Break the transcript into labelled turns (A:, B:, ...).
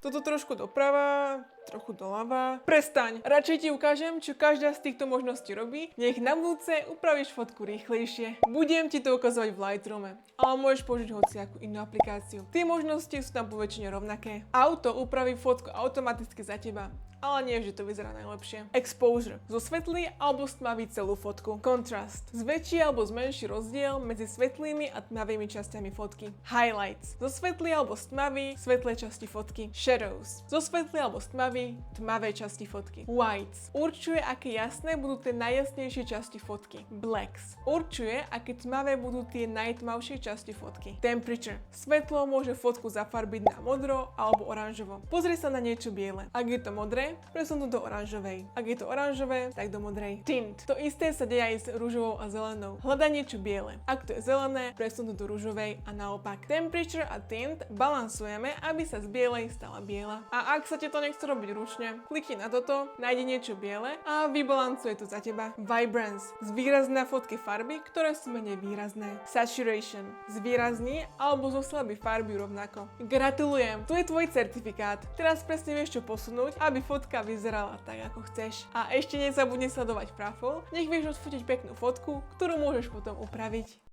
A: Toto trošku doprava, trochu doľava. Prestaň, radšej ti ukážem, čo každá z týchto možností robí. Nech na budúce upravíš fotku rýchlejšie. Budem ti to ukazovať v Lightroome, ale môžeš použiť hociakú inú aplikáciu. Tie možnosti sú tam poväčšine rovnaké. Auto upraví fotku automaticky za teba. Ale nie, že to vyzerá najlepšie. Exposure. Zosvetlí alebo stmaví celú fotku. Contrast. Zväčší alebo zmenší rozdiel medzi svetlými a tmavými časťami fotky. Highlights. Zosvetlí alebo stmaví svetlé časti fotky. Shadows. Zosvetlí alebo stmaví tmavé časti fotky. Whites. Určuje, aké jasné budú tie najjasnejšie časti fotky. Blacks. Určuje, aké tmavé budú tie najtmavšie časti fotky. Temperature. Svetlo môže fotku zafarbiť na modro alebo oranžovo. Pozri sa na niečo biele. Ak je to modré, presunú do oranžovej. Ak je to oranžové, tak do modrej. Tint. To isté sa deje aj s ružovou a zelenou. Hľadaj niečo biele. Ak to je zelené, presunú do ružovej a naopak. Temperature a tint balansujeme, aby sa z bielej stala biela. A ak sa ti to nechce robiť ručne, klikni na toto, nájdi niečo biele a vybalansuje to za teba. Vibrance. Zvýrazní na fotke farby, ktoré sú menej výrazné. Saturation. Zvýrazní alebo zoslabí farby rovnako. Gratulujem, tu je tvoj certifikát. Teraz presne vieš, čo posunúť, aby fotka vyzerala tak, ako chceš. A ešte nezabudni sledovať Praful, nech vieš odfotiť peknú fotku, ktorú môžeš potom upraviť.